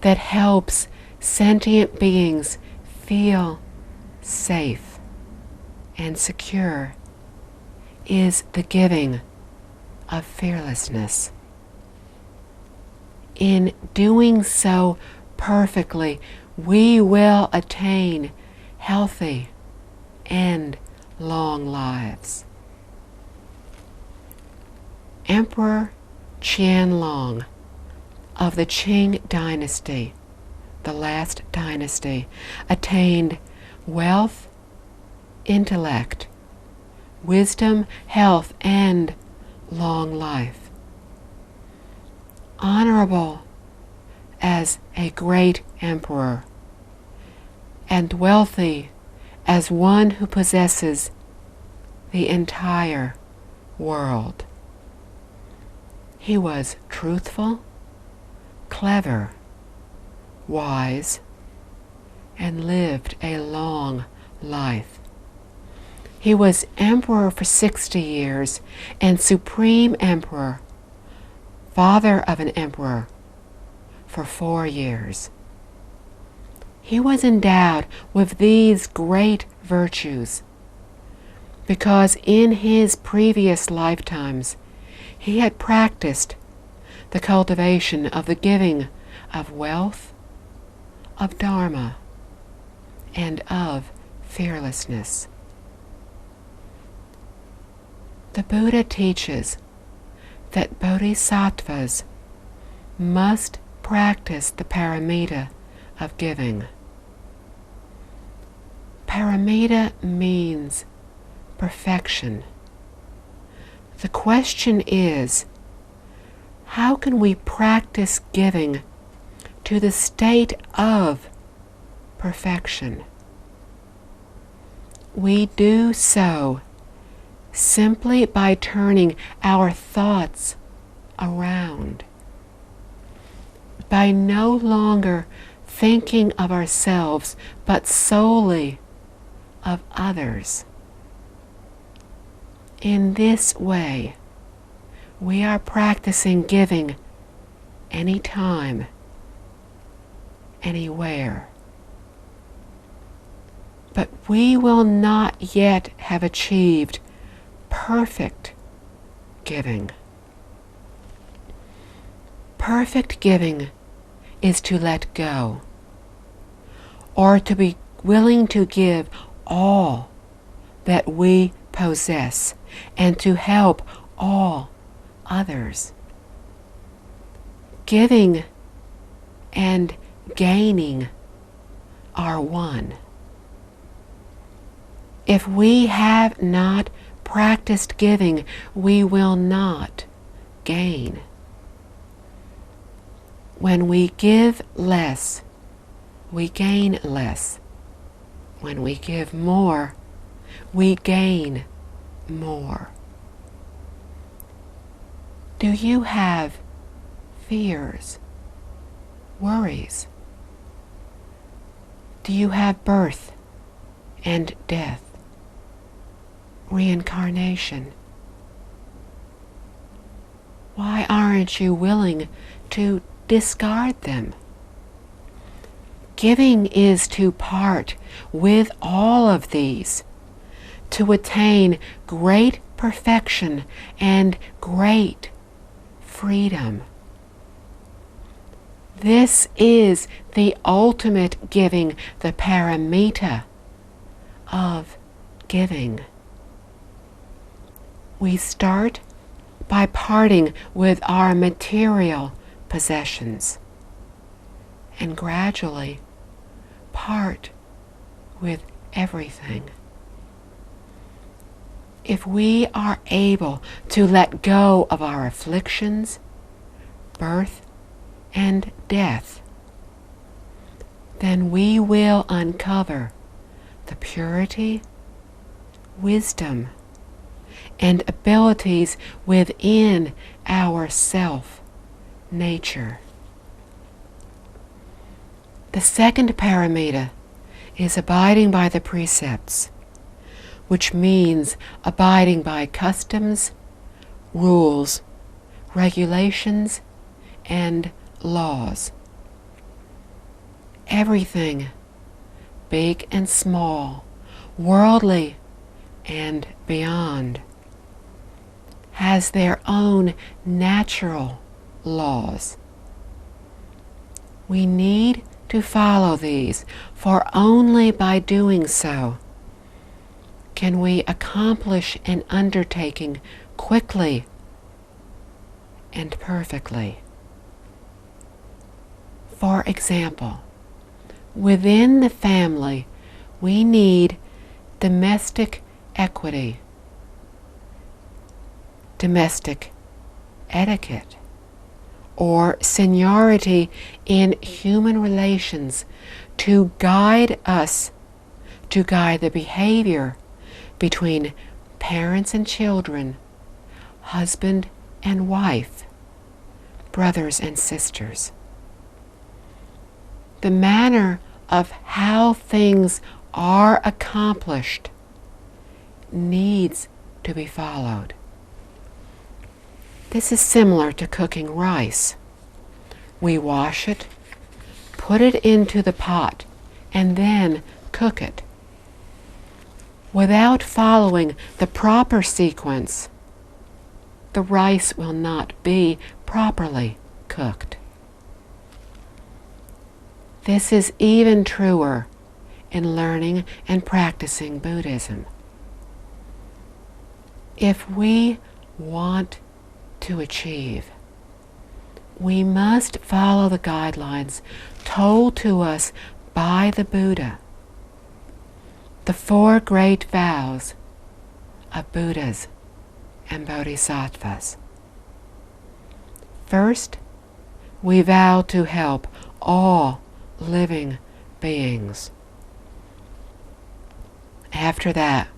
that helps sentient beings feel safe and secure is the giving of fearlessness. In doing so perfectly, we will attain healthy and long lives. Emperor Qianlong of the Qing dynasty, the last dynasty, attained wealth, intellect, wisdom, health, and long life. Honorable as a great emperor, and wealthy as one who possesses the entire world. He was truthful, clever, wise, and lived a long life. He was emperor for 60 years and supreme emperor, father of an emperor, for 4 years. He was endowed with these great virtues because in his previous lifetimes he had practiced the cultivation of the giving of wealth, of dharma, and of fearlessness. The Buddha teaches that bodhisattvas must practice the paramita of giving. Paramita means perfection. The question is, how can we practice giving to the state of perfection? We do so simply by turning our thoughts around, by no longer thinking of ourselves, but solely of others. In this way, we are practicing giving anytime, anywhere. But we will not yet have achieved perfect giving. Perfect giving is to let go, or to be willing to give all that we possess and to help all others. Giving and gaining are one. If we have not practiced giving, we will not gain. When we give less, we gain less. When we give more, we gain more. Do you have fears, worries? Do you have birth and death, reincarnation? Why aren't you willing to discard them? Giving is to part with all of these to attain great perfection and great freedom. This is the ultimate giving, the paramita of giving. We start by parting with our material possessions and gradually part with everything. If we are able to let go of our afflictions, birth, and death, then we will uncover the purity, wisdom, and abilities within our self-nature. The second paramita is abiding by the precepts, which means abiding by customs, rules, regulations, and laws. everything, big and small, worldly and beyond, has their own natural laws. We need to follow these, for only by doing so can we accomplish an undertaking quickly and perfectly. For example, within the family, we need domestic equity, domestic etiquette, or seniority in human relations to guide us, to guide the behavior between parents and children, husband and wife, brothers and sisters. The manner of how things are accomplished needs to be followed. This is similar to cooking rice. We wash it, put it into the pot, and then cook it. Without following the proper sequence, the rice will not be properly cooked. This is even truer in learning and practicing Buddhism. If we want to achieve, we must follow the guidelines told to us by the Buddha, the 4 great vows of Buddhas and Bodhisattvas. First, we vow to help all living beings. After that,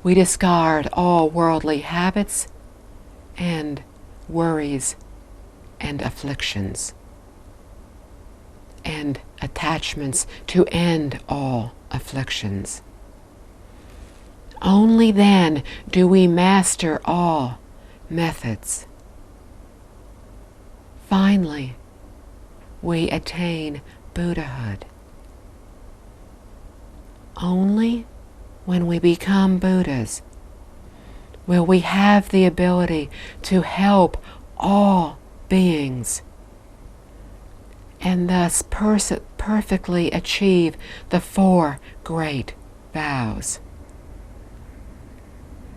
we discard all worldly habits and worries and afflictions and attachments to end all afflictions. Only then do we master all methods. Finally, we attain Buddhahood. Only when we become Buddhas will we have the ability to help all beings and thus perfectly achieve the 4 great vows,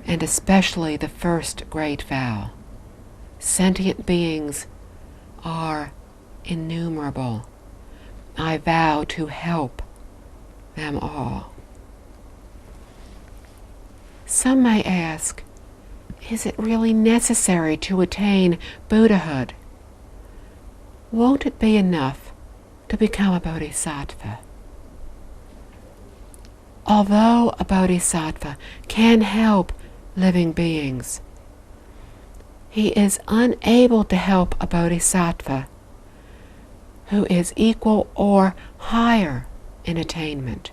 and especially the first great vow. Sentient beings are innumerable. I vow to help them all. Some may ask, is it really necessary to attain Buddhahood? Won't it be enough to become a bodhisattva? Although a bodhisattva can help living beings, he is unable to help a bodhisattva who is equal or higher in attainment.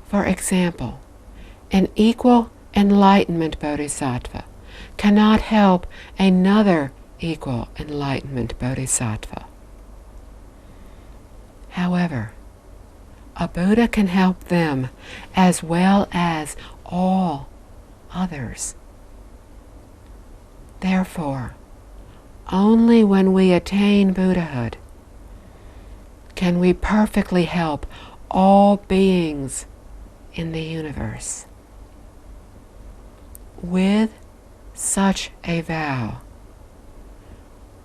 For example, an equal enlightenment bodhisattva cannot help another equal enlightenment bodhisattva. However, a Buddha can help them as well as all others. Therefore, only when we attain Buddhahood can we perfectly help all beings in the universe. With such a vow,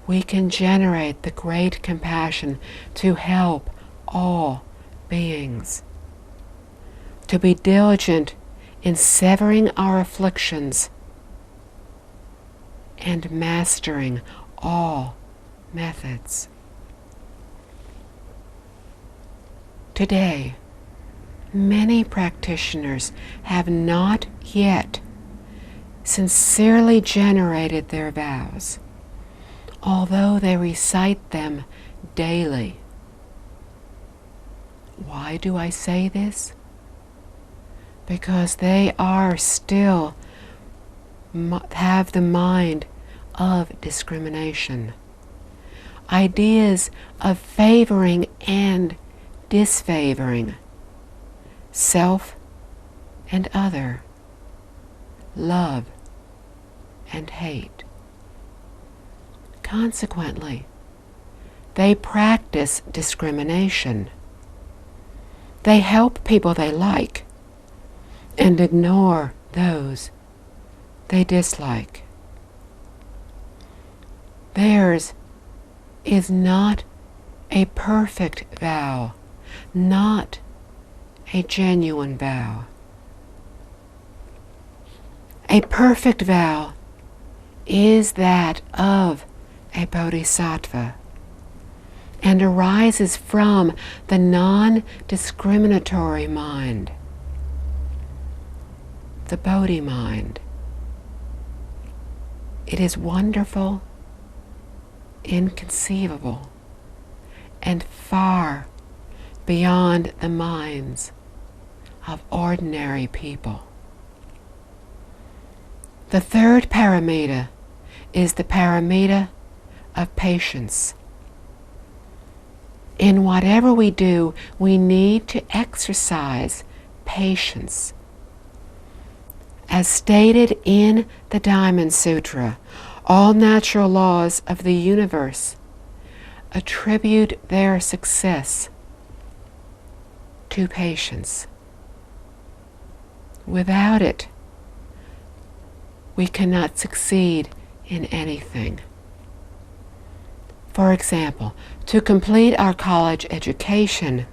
we can generate the great compassion to help all beings, to be diligent in severing our afflictions and mastering all methods. Today, many practitioners have not yet sincerely generated their vows, although they recite them daily. Why do I say this? Because they are still have the mind of discrimination, ideas of favoring and disfavoring, self and other, love and hate. Consequently, they practice discrimination. They help people they like and ignore those they dislike. Theirs is not a perfect vow, not a genuine vow. A perfect vow is that of a bodhisattva and arises from the non-discriminatory mind, the Bodhi mind. It is wonderful, inconceivable, and far beyond the minds of ordinary people. The third paramita is the paramita of patience. In whatever we do, we need to exercise patience. As stated in the Diamond Sutra, all natural laws of the universe attribute their success to patience. Without it, we cannot succeed in anything. For example, to complete our college education,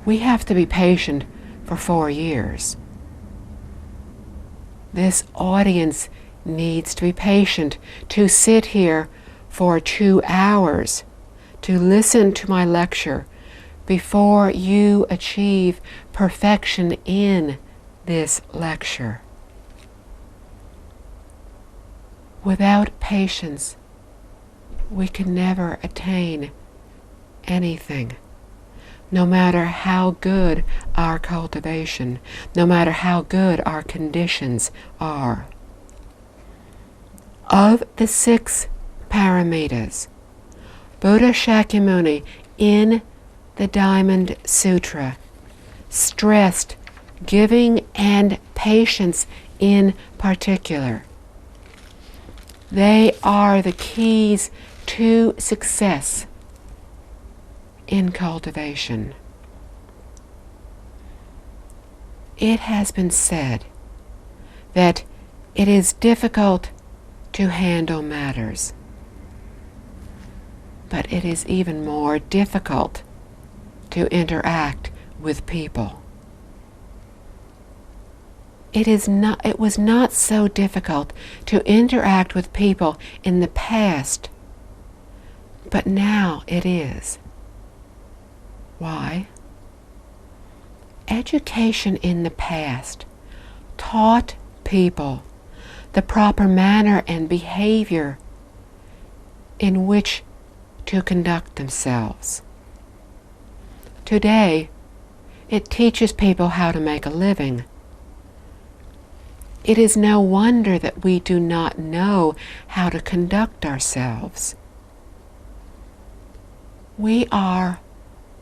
we have to be patient for 4 years. This audience needs to be patient to sit here for 2 hours to listen to my lecture before you achieve perfection in this lecture. Without patience, we can never attain anything, no matter how good our cultivation, no matter how good our conditions are. Of the 6 paramitas, Buddha Shakyamuni in the Diamond Sutra stressed giving and patience in particular. They are the keys to success in cultivation. It has been said that it is difficult to handle matters, but it is even more difficult to interact with people. It was not so difficult to interact with people in the past, but now it is. Why? Education in the past taught people the proper manner and behavior in which to conduct themselves. Today, it teaches people how to make a living. It is no wonder that we do not know how to conduct ourselves. We are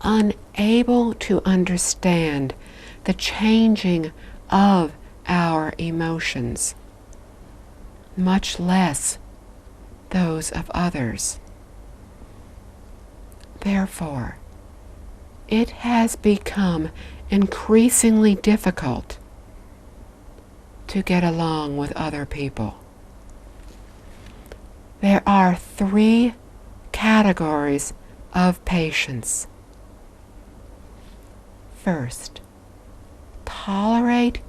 unable to understand the changing of our emotions, much less those of others. Therefore, it has become increasingly difficult to get along with other people. There are 3 categories of patience. First, tolerate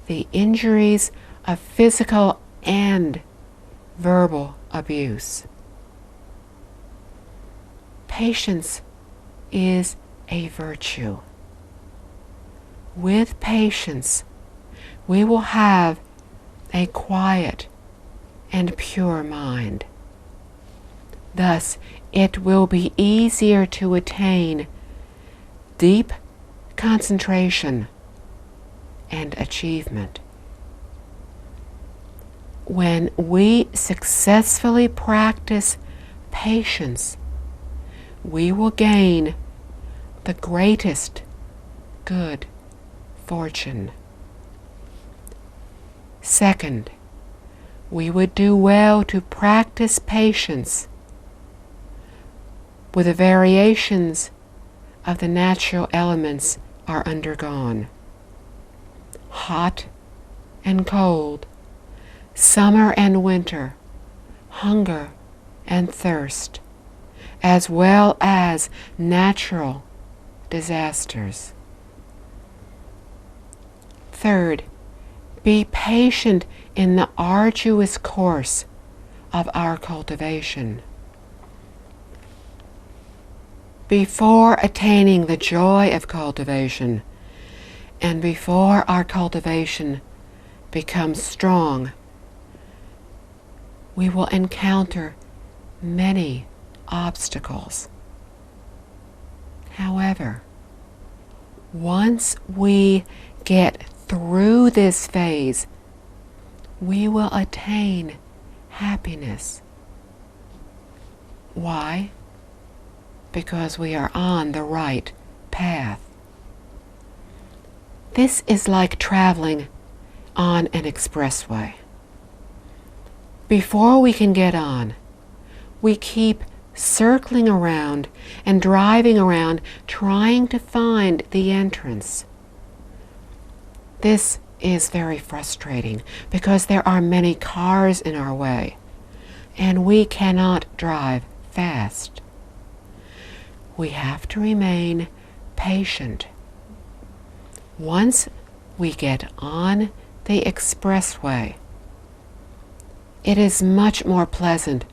the injuries of physical and verbal abuse. Patience is a virtue. With patience, we will have a quiet and pure mind. Thus, it will be easier to attain deep concentration and achievement. When we successfully practice patience, we will gain the greatest good fortune. Second, we would do well to practice patience with the variations of the natural elements are undergone. Hot and cold, summer and winter, hunger and thirst, as well as natural disasters. Third, be patient in the arduous course of our cultivation. Before attaining the joy of cultivation, and before our cultivation becomes strong, we will encounter many obstacles. However, once we get through this phase, we will attain happiness. Why? Because we are on the right path. This is like traveling on an expressway. Before we can get on, we keep circling around and driving around trying to find the entrance. This is very frustrating because there are many cars in our way and we cannot drive fast. We have to remain patient. Once we get on the expressway, it is much more pleasant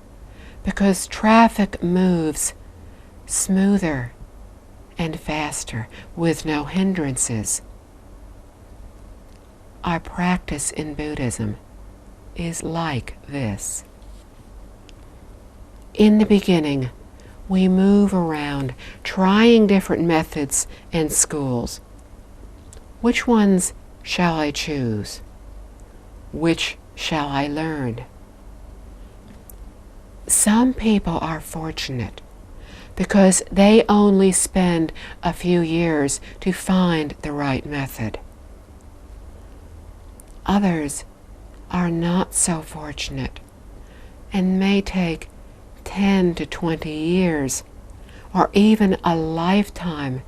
because traffic moves smoother and faster with no hindrances. Our practice in Buddhism is like this. In the beginning, we move around trying different methods and schools. Which ones shall I choose? Which shall I learn? Some people are fortunate because they only spend a few years to find the right method. Others are not so fortunate and may take 10 to 20 years or even a lifetime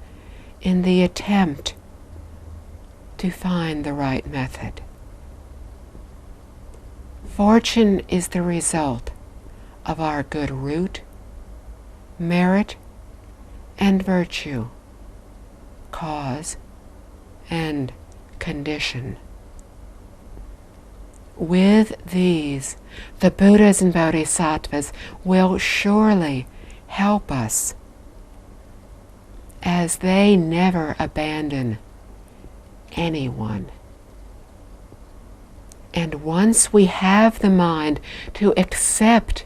in the attempt to find the right method. Fortune is the result of our good root, merit, and virtue, cause, and condition. With these, the Buddhas and Bodhisattvas will surely help us, as they never abandon anyone. And once we have the mind to accept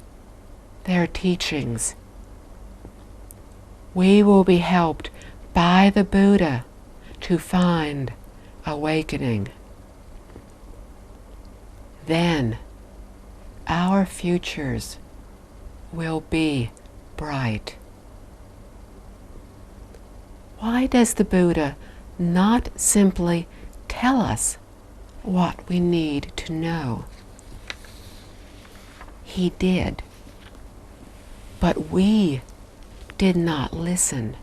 their teachings, we will be helped by the Buddha to find awakening. Then our futures will be bright. Why does the Buddha not simply tell us what we need to know? He did, but we did not listen.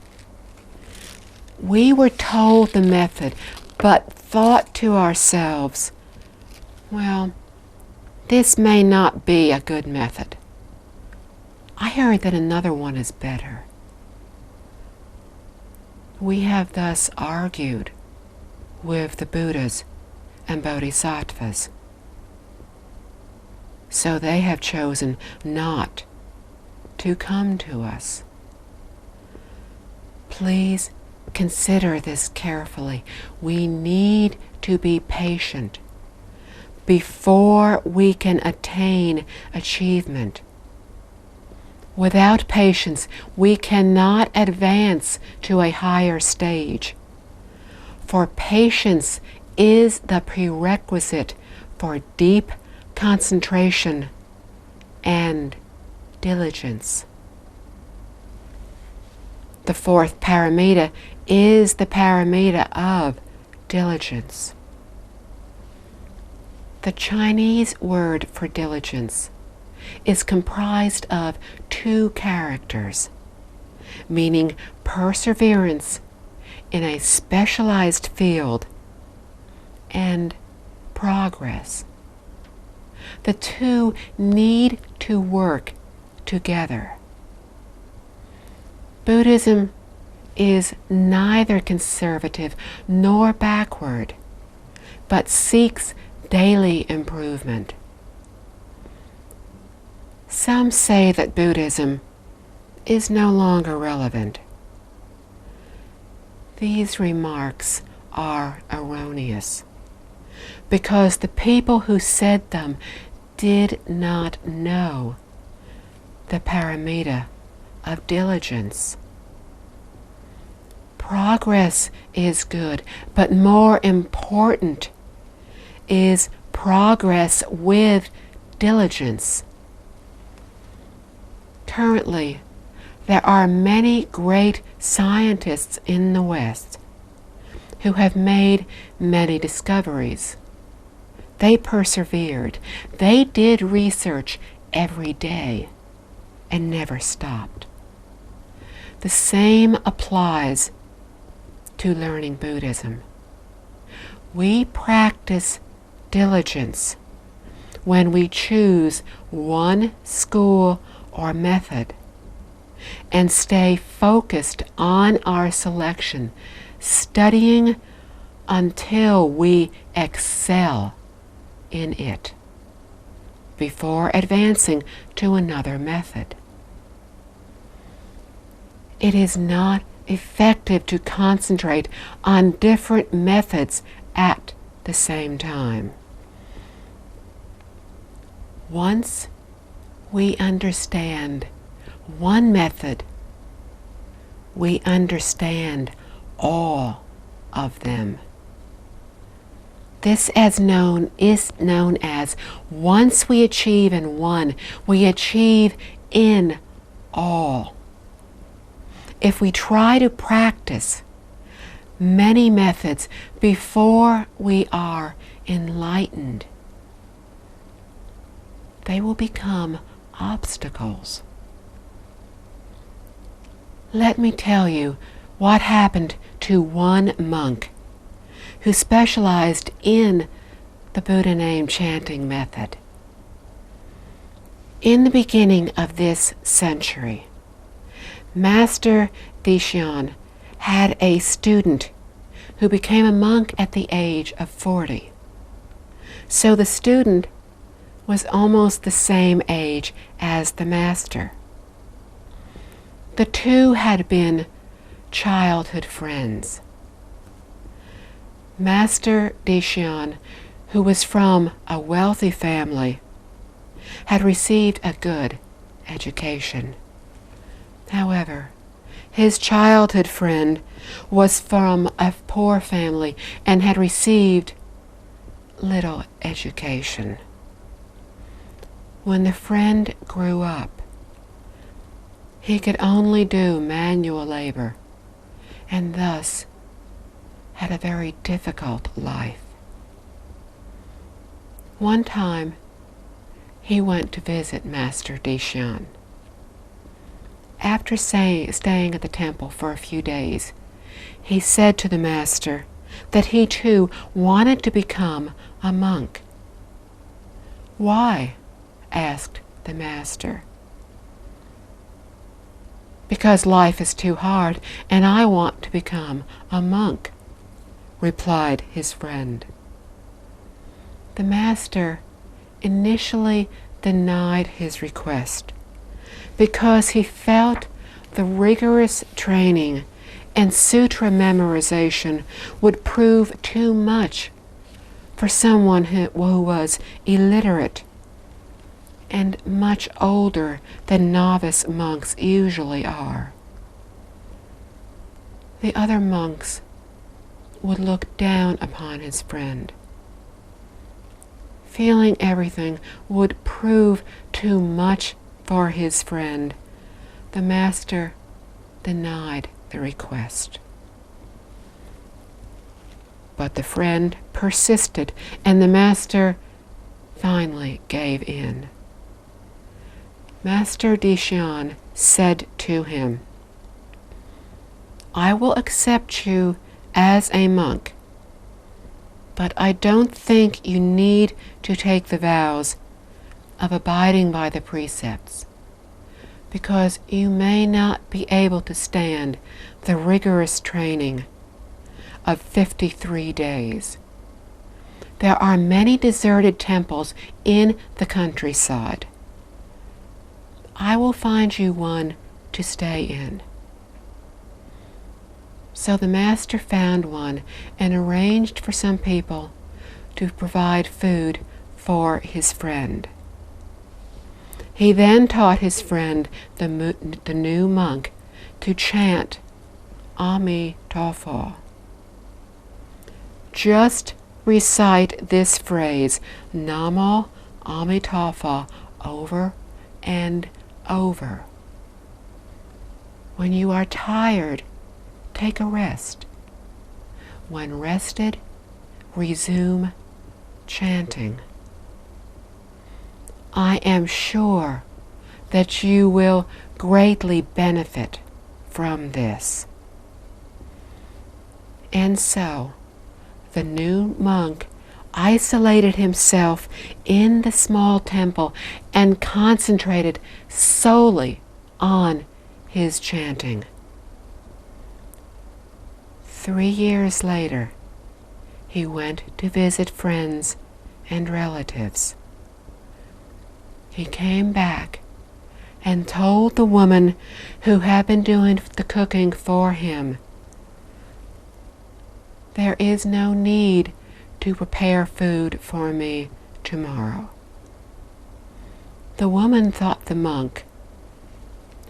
We were told the method, but thought to ourselves, well, this may not be a good method. I heard that another one is better. We have thus argued with the Buddhas and Bodhisattvas. So they have chosen not to come to us. Please consider this carefully. We need to be patient before we can attain achievement. Without patience, we cannot advance to a higher stage. For patience is the prerequisite for deep concentration and diligence. The fourth paramita is the paramita of diligence. The Chinese word for diligence is comprised of two characters, meaning perseverance in a specialized field and progress. The two need to work together. Buddhism is neither conservative nor backward, but seeks daily improvement. Some say that Buddhism is no longer relevant. These remarks are erroneous, because the people who said them did not know the paramita of diligence. Progress is good, but more important is progress with diligence. Currently, there are many great scientists in the West who have made many discoveries. They persevered. They did research every day and never stopped. The same applies to learning Buddhism. We practice diligence when we choose one school or method and stay focused on our selection, studying until we excel in it before advancing to another method. It is not effective to concentrate on different methods at the same time. Once we understand one method, we understand all of them. This is known as once we achieve in one, we achieve in all. If we try to practice many methods before we are enlightened, they will become obstacles. Let me tell you what happened to one monk who specialized in the Buddha name chanting method. In the beginning of this century, Master Deshan had a student who became a monk at the age of 40. So the student was almost the same age as the master. The two had been childhood friends. Master Deshan, who was from a wealthy family, had received a good education. However, his childhood friend was from a poor family and had received little education. When the friend grew up, he could only do manual labor and thus had a very difficult life. One time, he went to visit Master Deshan. After staying at the temple for a few days, he said to the master that he too wanted to become a monk. "Why?" asked the master. "Because life is too hard and I want to become a monk," replied his friend. The master initially denied his request because he felt the rigorous training and sutra memorization would prove too much for someone who was illiterate and much older than novice monks usually are. The other monks would look down upon his friend. Feeling everything would prove too much for his friend, the master denied the request. But the friend persisted, and the master finally gave in. Master Dishan said to him, "I will accept you as a monk, but I don't think you need to take the vows of abiding by the precepts, because you may not be able to stand the rigorous training of 53 days. There are many deserted temples in the countryside. I will find you one to stay in." So the master found one and arranged for some people to provide food for his friend. He then taught his friend, the new monk, to chant Amitabha. Just recite this phrase, Namo Amitabha, over and over. When you are tired, take a rest. When rested, resume chanting. I am sure that you will greatly benefit from this. And so, the new monk isolated himself in the small temple and concentrated solely on his chanting. 3 years later, he went to visit friends and relatives. He came back and told the woman who had been doing the cooking for him, "There is no need to prepare food for me tomorrow." The woman thought the monk,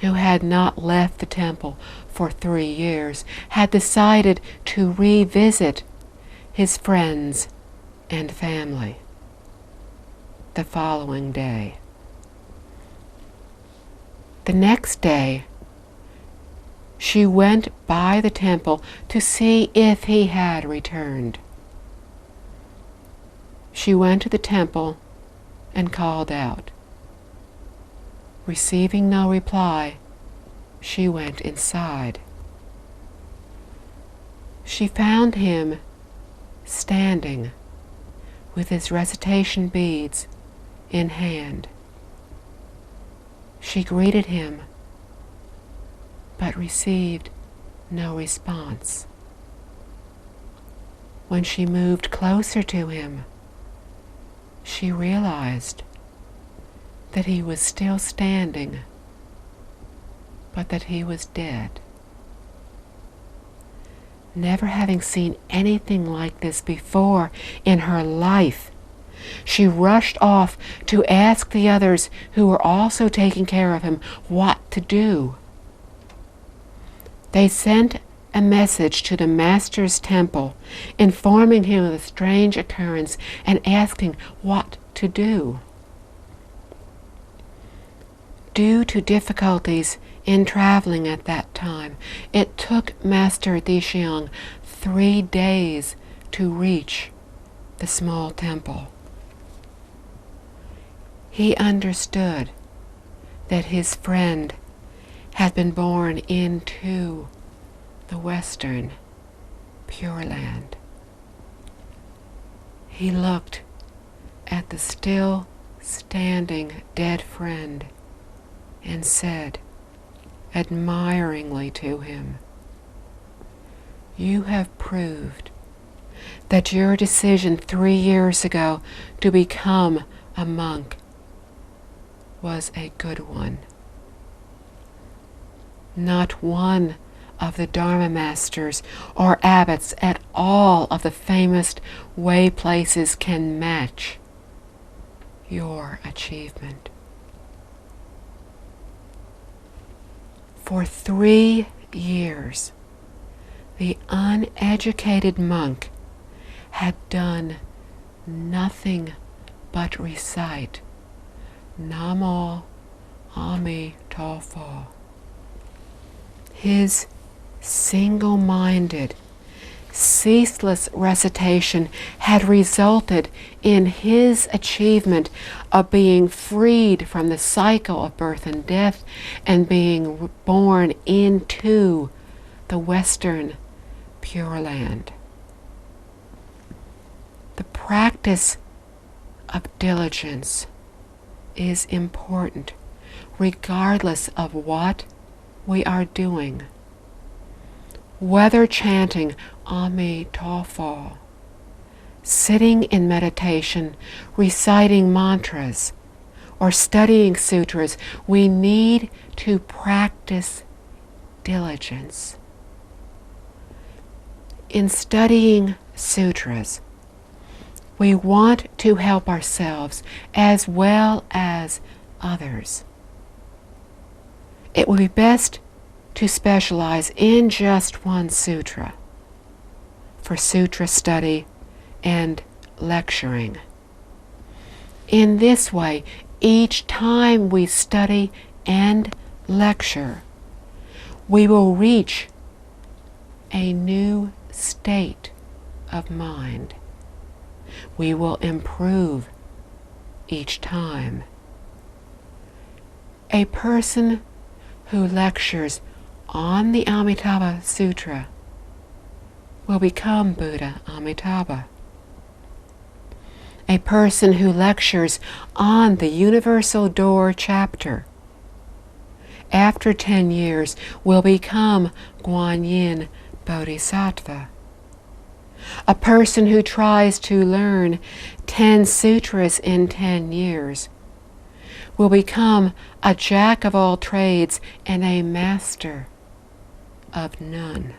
who had not left the temple for 3 years, had decided to revisit his friends and family the following day. The next day, she went by the temple to see if he had returned. She went to the temple and called out. Receiving no reply, she went inside. She found him standing with his recitation beads in hand. She greeted him, but received no response. When she moved closer to him, she realized that he was still standing, but that he was dead. Never having seen anything like this before in her life, she rushed off to ask the others who were also taking care of him what to do. They sent a message to the master's temple, informing him of the strange occurrence and asking what to do. Due to difficulties in traveling at that time, it took Master Dishyang 3 days to reach the small temple. He understood that his friend had been born into the Western Pure Land. He looked at the still standing dead friend and said admiringly to him, "You have proved that your decision 3 years ago to become a monk was a good one. Not one of the Dharma masters or abbots at all of the famous way places can match your achievement." For 3 years, the uneducated monk had done nothing but recite Namo Amitabha. His single-minded, ceaseless recitation had resulted in his achievement of being freed from the cycle of birth and death and being born into the Western Pure Land. The practice of diligence is important regardless of what we are doing. Whether chanting Amitabha, sitting in meditation, reciting mantras, or studying sutras, we need to practice diligence. In studying sutras, we want to help ourselves as well as others. It would be best to specialize in just one sutra for sutra study and lecturing. In this way, each time we study and lecture, we will reach a new state of mind. We will improve each time. A person who lectures on the Amitabha Sutra will become Buddha Amitabha. A person who lectures on the Universal Door chapter after 10 years will become Guanyin Bodhisattva. A person who tries to learn 10 sutras in 10 years will become a jack of all trades and a master of none.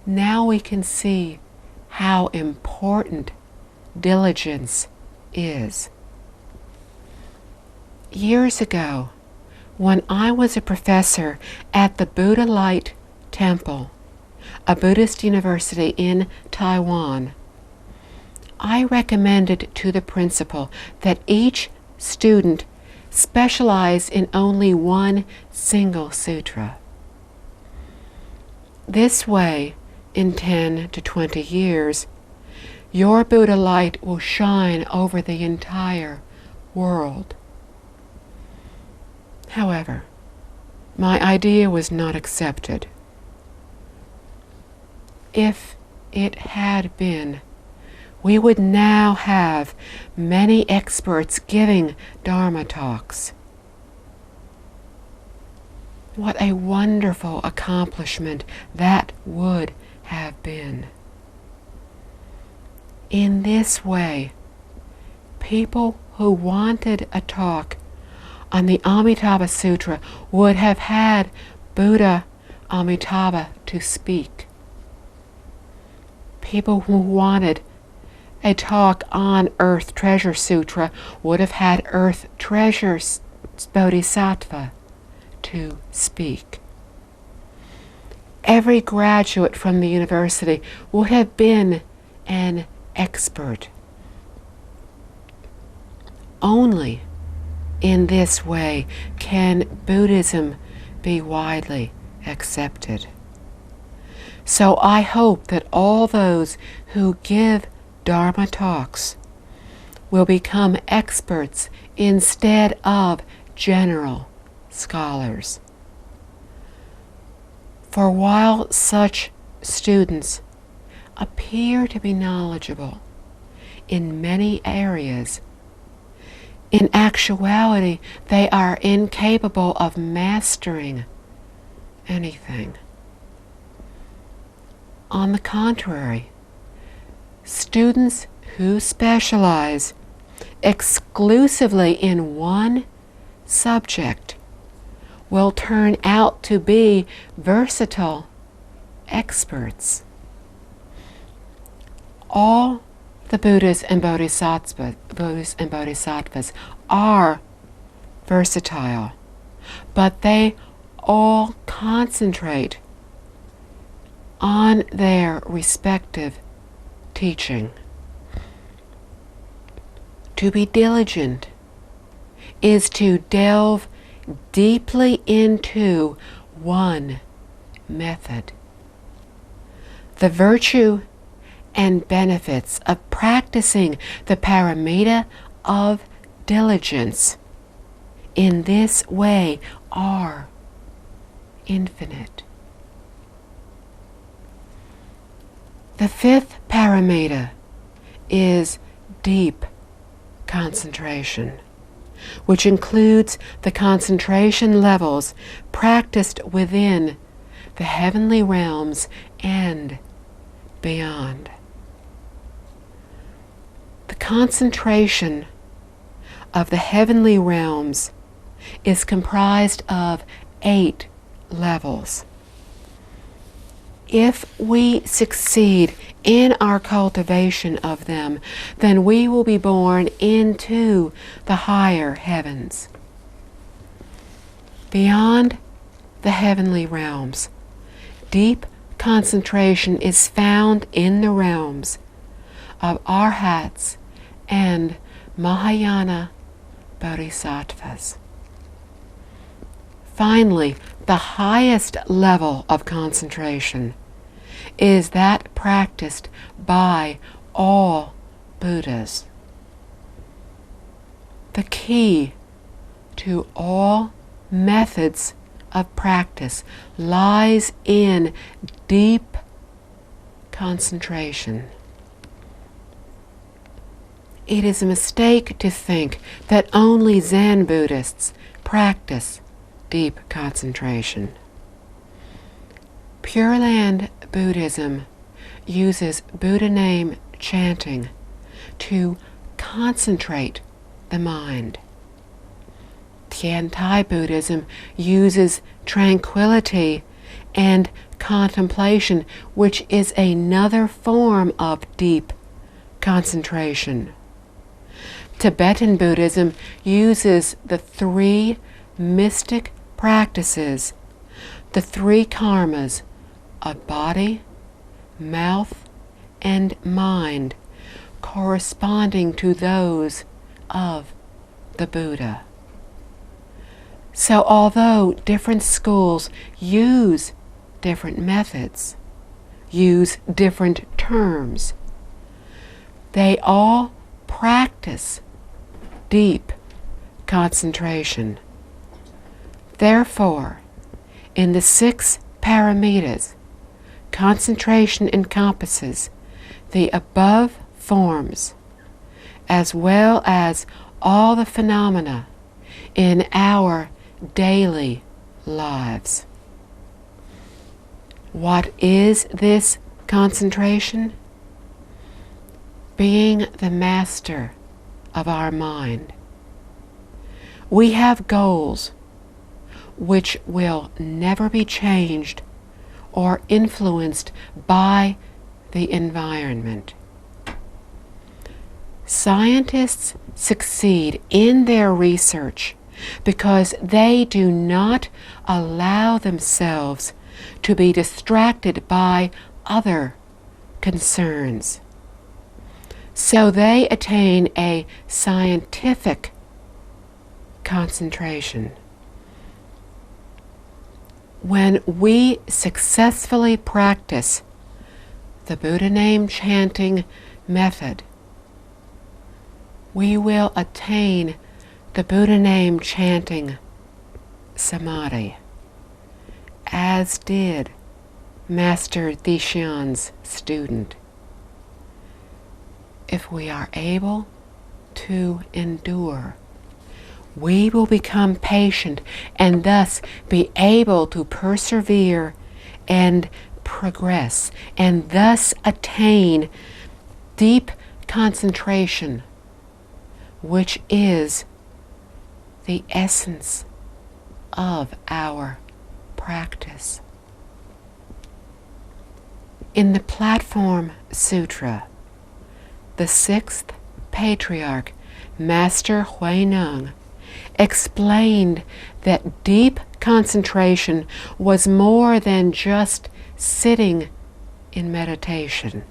Now we can see how important diligence is. Years ago, when I was a professor at the Buddha Light Temple, a Buddhist university in Taiwan, I recommended to the principal that each student specialize in only one single sutra. This way, in 10 to 20 years, your Buddha light will shine over the entire world. However, my idea was not accepted. If it had been, we would now have many experts giving Dharma talks. What a wonderful accomplishment that would have been. In this way, people who wanted a talk on the Amitabha Sutra would have had Buddha Amitabha to speak. People who wanted a talk on Earth Treasure Sutra would have had Earth Treasure Bodhisattva to speak. Every graduate from the university would have been an expert. Only in this way can Buddhism be widely accepted. So I hope that all those who give Dharma talks will become experts instead of general scholars. For while such students appear to be knowledgeable in many areas, in actuality they are incapable of mastering anything. On the contrary, students who specialize exclusively in one subject will turn out to be versatile experts. All the Buddhas and Bodhisattvas are versatile, but they all concentrate on their respective teaching. To be diligent is to delve deeply into one method. The virtue and benefits of practicing the paramita of diligence in this way are infinite. The fifth paramita is deep concentration, which includes the concentration levels practiced within the heavenly realms and beyond. The concentration of the heavenly realms is comprised of 8 levels. If we succeed in our cultivation of them, then we will be born into the higher heavens. Beyond the heavenly realms, deep concentration is found in the realms of Arhats and Mahayana Bodhisattvas. Finally, the highest level of concentration is that practiced by all Buddhas. The key to all methods of practice lies in deep concentration. It is a mistake to think that only Zen Buddhists practice deep concentration. Pure Land Buddhism uses Buddha name chanting to concentrate the mind. Tiantai Buddhism uses tranquility and contemplation, which is another form of deep concentration. Tibetan Buddhism uses the 3 mystic practices, the 3 karmas of body, mouth, and mind, corresponding to those of the Buddha. So although different schools use different methods, use different terms, they all practice deep concentration. Therefore, in the 6 paramitas, concentration encompasses the above forms, as well as all the phenomena in our daily lives. What is this concentration? Being the master of our mind. We have goals which will never be changed or influenced by the environment. Scientists succeed in their research because they do not allow themselves to be distracted by other concerns. So they attain a scientific concentration. When we successfully practice the Buddha name chanting method, we will attain the Buddha name chanting samadhi, as did Master Dishan's student. If we are able to endure, we will become patient and thus be able to persevere and progress, and thus attain deep concentration, which is the essence of our practice. In the Platform Sutra, the 6th Patriarch, Master Huineng, explained that deep concentration was more than just sitting in meditation.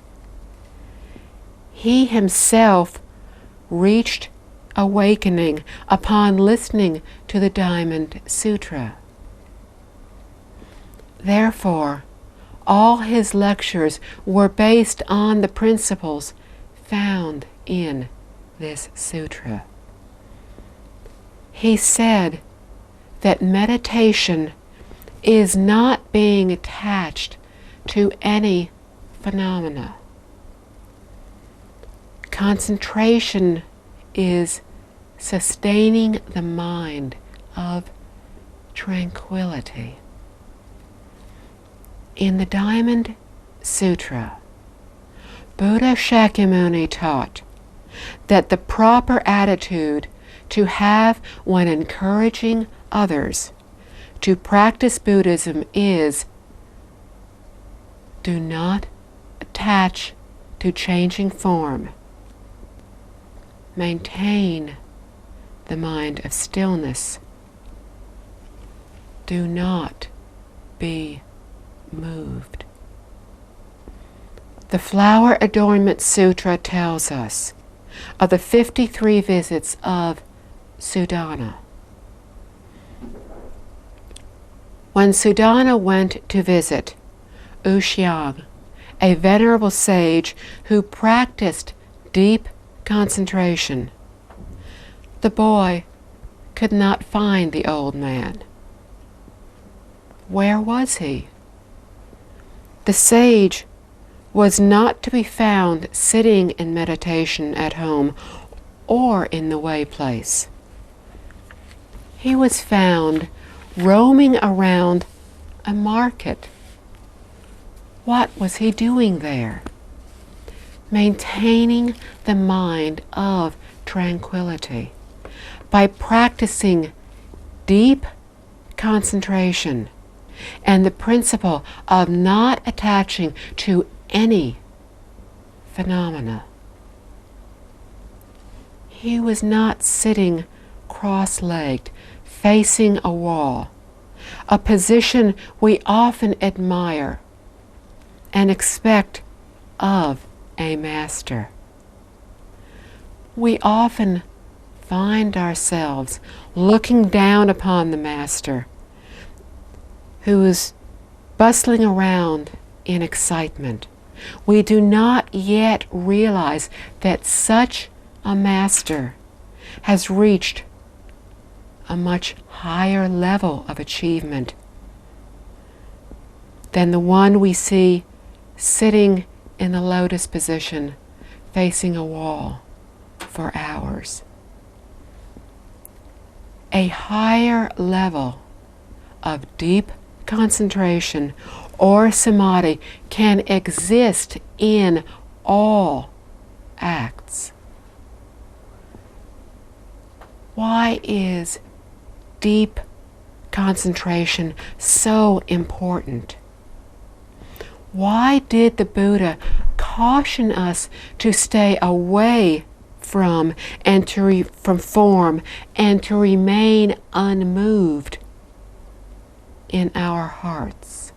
He himself reached awakening upon listening to the Diamond Sutra. Therefore, all his lectures were based on the principles found in this sutra. He said that meditation is not being attached to any phenomena. Concentration is sustaining the mind of tranquility. In the Diamond Sutra, Buddha Shakyamuni taught that the proper attitude to have when encouraging others to practice Buddhism is, do not attach to changing form. Maintain the mind of stillness. Do not be moved. The Flower Adornment Sutra tells us of the 53 visits of Sudana. When Sudana went to visit Uxiang, a venerable sage who practiced deep concentration, the boy could not find the old man. Where was he? The sage was not to be found sitting in meditation at home or in the way place. He was found roaming around a market. What was he doing there? Maintaining the mind of tranquility by practicing deep concentration and the principle of not attaching to any phenomena. He was not sitting cross-legged, facing a wall, a position we often admire and expect of a master. We often find ourselves looking down upon the master who is bustling around in excitement. We do not yet realize that such a master has reached a much higher level of achievement than the one we see sitting in the lotus position facing a wall for hours. A higher level of deep concentration or samadhi can exist in all acts. Why is deep concentration so important? Why did the Buddha caution us to stay away from form and to remain unmoved in our hearts?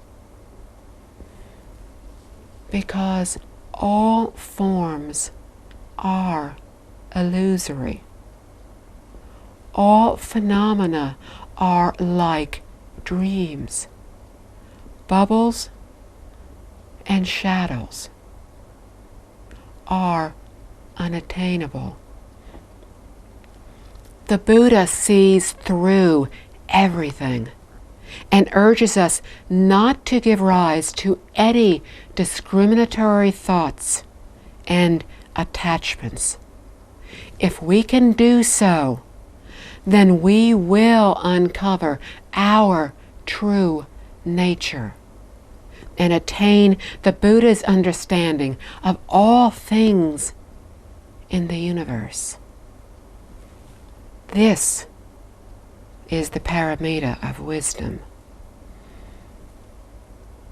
Because all forms are illusory. All phenomena are like dreams, bubbles and shadows are unattainable. The Buddha sees through everything and urges us not to give rise to any discriminatory thoughts and attachments. If we can do so, then we will uncover our true nature and attain the Buddha's understanding of all things in the universe. This is the paramita of wisdom.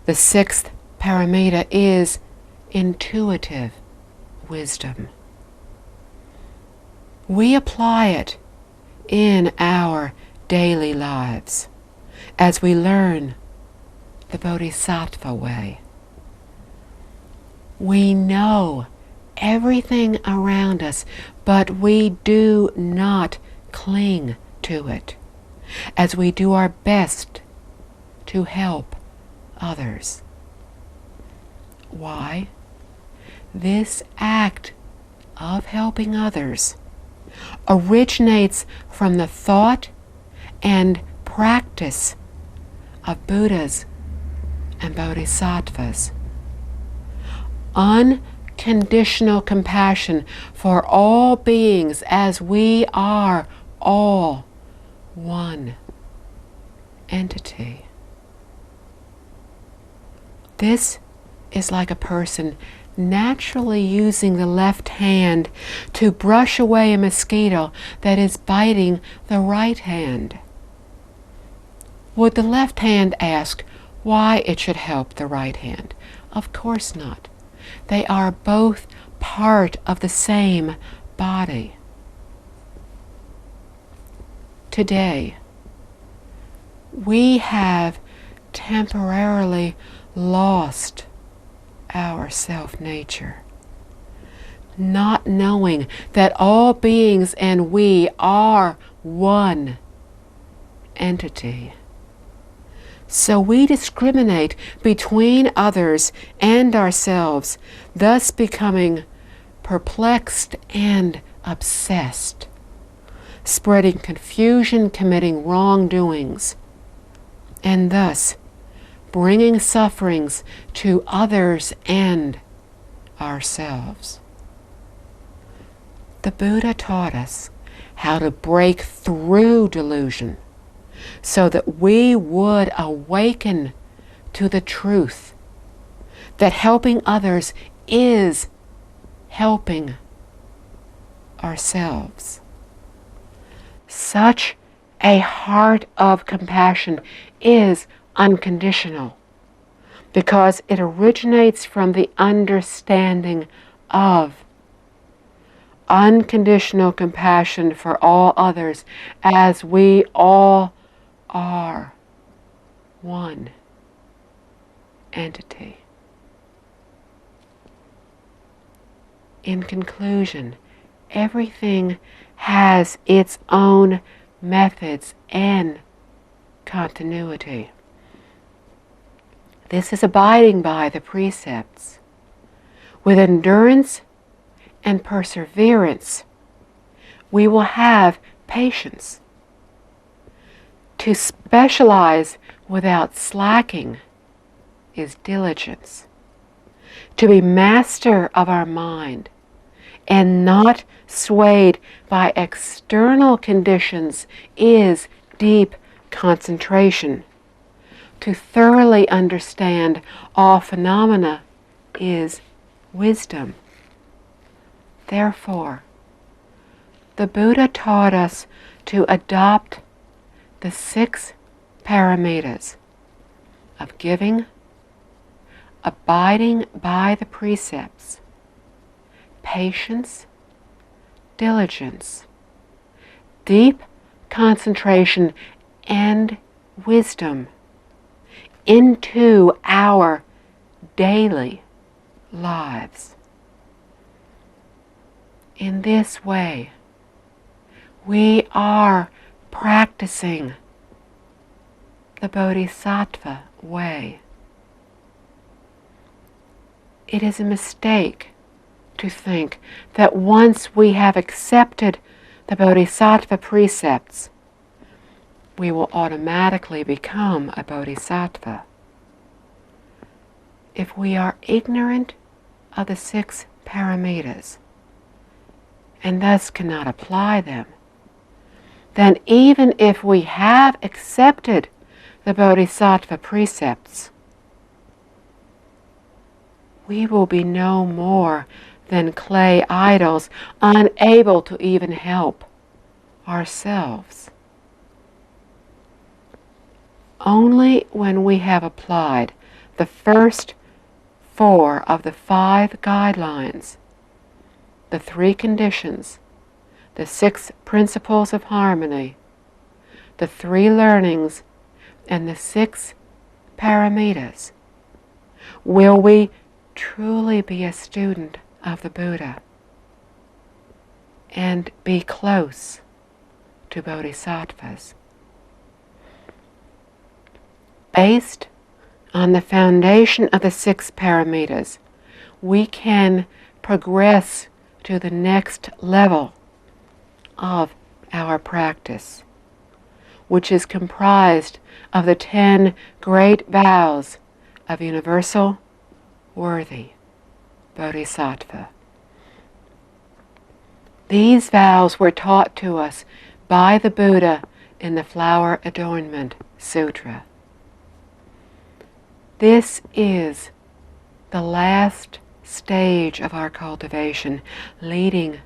The sixth paramita is intuitive wisdom. We apply it in our daily lives as we learn the Bodhisattva way. We know everything around us, but we do not cling to it as we do our best to help others. Why? This act of helping others originates from the thought and practice of Buddhas and Bodhisattvas. Unconditional compassion for all beings as we are all one entity. This is like a person naturally using the left hand to brush away a mosquito that is biting the right hand. Would the left hand ask why it should help the right hand? Of course not. They are both part of the same body. Today, we have temporarily lost our self-nature, not knowing that all beings and we are one entity. So we discriminate between others and ourselves, thus becoming perplexed and obsessed, spreading confusion, committing wrongdoings, and thus bringing sufferings to others and ourselves. The Buddha taught us how to break through delusion so that we would awaken to the truth that helping others is helping ourselves. Such a heart of compassion is unconditional because it originates from the understanding of unconditional compassion for all others as we all are one entity. In conclusion, everything has its own methods and continuity. This is abiding by the precepts. With endurance and perseverance, we will have patience. To specialize without slacking is diligence. To be master of our mind and not swayed by external conditions is deep concentration. To thoroughly understand all phenomena is wisdom. Therefore, the Buddha taught us to adopt the 6 paramitas of giving, abiding by the precepts, patience, diligence, deep concentration, and wisdom into our daily lives. In this way, we are practicing the Bodhisattva way. It is a mistake to think that once we have accepted the Bodhisattva precepts, we will automatically become a Bodhisattva. If we are ignorant of the 6 paramitas and thus cannot apply them, then even if we have accepted the Bodhisattva precepts, we will be no more than clay idols, unable to even help ourselves. Only when we have applied the first 4 of the 5 guidelines, the 3 conditions, the 6 principles of harmony, the 3 learnings, and the 6 paramitas, will we truly be a student of the Buddha and be close to Bodhisattvas. Based on the foundation of the 6 paramitas, we can progress to the next level of our practice, which is comprised of the 10 great vows of universal worthy Bodhisattva. These vows were taught to us by the Buddha in the Flower Adornment Sutra. This is the last stage of our cultivation leading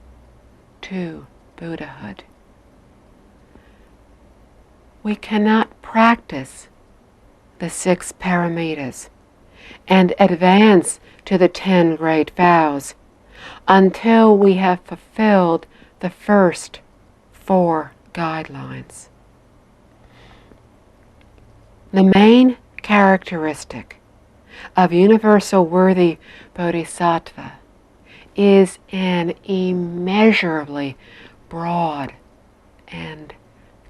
to Buddhahood. We cannot practice the 6 paramitas and advance to the 10 great vows until we have fulfilled the first 4 guidelines. The main characteristic of universal worthy Bodhisattva is an immeasurably broad and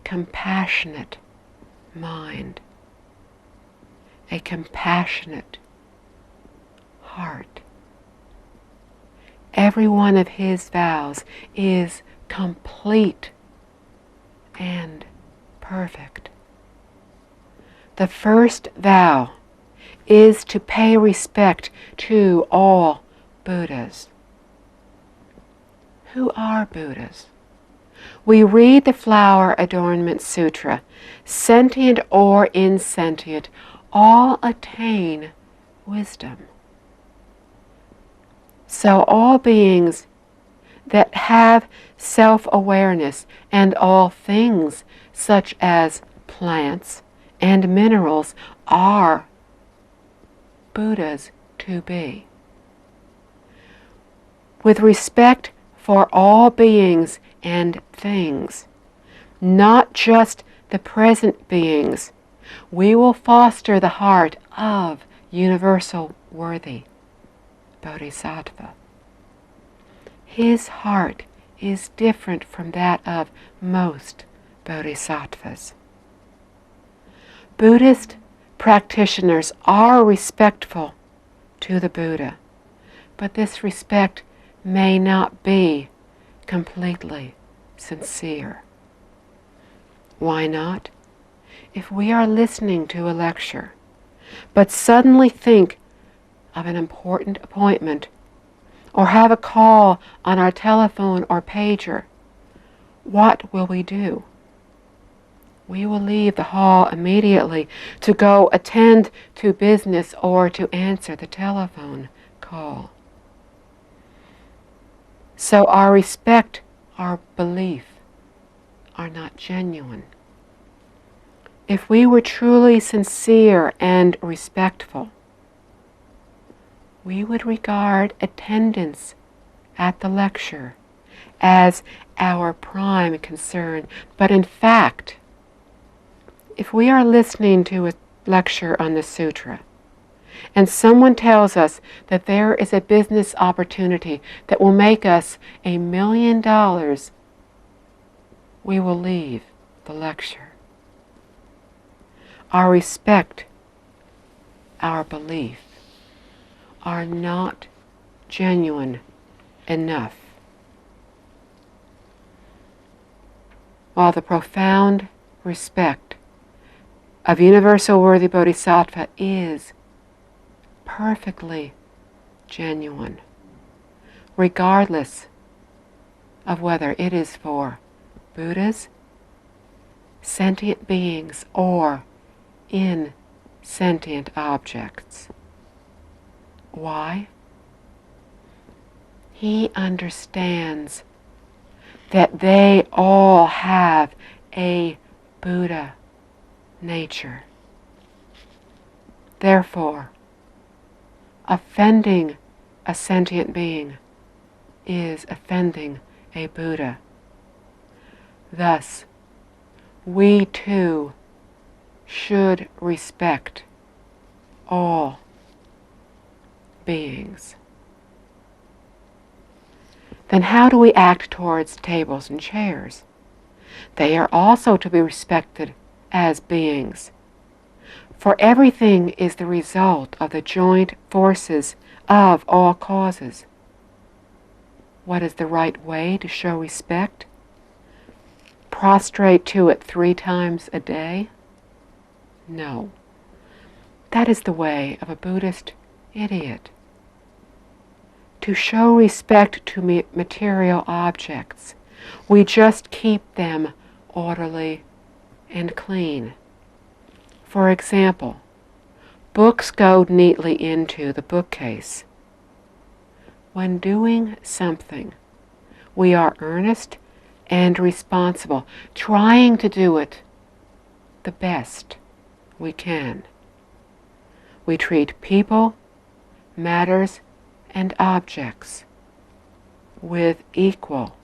compassionate mind, a compassionate heart. Every one of his vows is complete and perfect. The first vow is to pay respect to all Buddhas. Who are Buddhas? We read the Flower Adornment Sutra. Sentient or insentient, all attain wisdom. So all beings that have self-awareness and all things such as plants and minerals are Buddhas to be. With respect for all beings and things, not just the present beings, we will foster the heart of universal worthy Bodhisattva. His heart is different from that of most Bodhisattvas. Buddhist practitioners are respectful to the Buddha, but this respect may not be completely sincere. Why not? If we are listening to a lecture, but suddenly think of an important appointment, or have a call on our telephone or pager, what will we do? We will leave the hall immediately to go attend to business or to answer the telephone call. So our respect, our belief, are not genuine. If we were truly sincere and respectful, we would regard attendance at the lecture as our prime concern. But in fact, if we are listening to a lecture on the sutra, and someone tells us that there is a business opportunity that will make us $1 million, we will leave the lecture. Our respect, our belief, are not genuine enough. While the profound respect of universal worthy Bodhisattva is perfectly genuine, regardless of whether it is for Buddhas, sentient beings, or insentient objects. Why? He understands that they all have a Buddha nature. Therefore, offending a sentient being is offending a Buddha. Thus, we too should respect all beings. Then how do we act towards tables and chairs? They are also to be respected as beings. For everything is the result of the joint forces of all causes. What is the right way to show respect? Prostrate to it 3 times a day? No. That is the way of a Buddhist idiot. To show respect to material objects, we just keep them orderly and clean. For example, books go neatly into the bookcase. When doing something, we are earnest and responsible, trying to do it the best we can. We treat people, matters, and objects with equal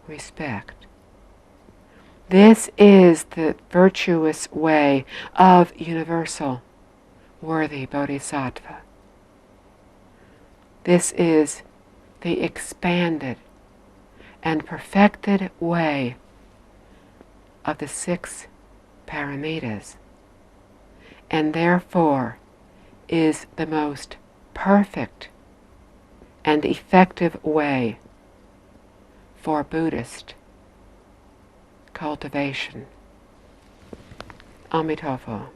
respect. This is the virtuous way of universal, worthy bodhisattva. This is the expanded and perfected way of the 6 paramitas, and therefore is the most perfect and effective way for Buddhist cultivation. Amitabha.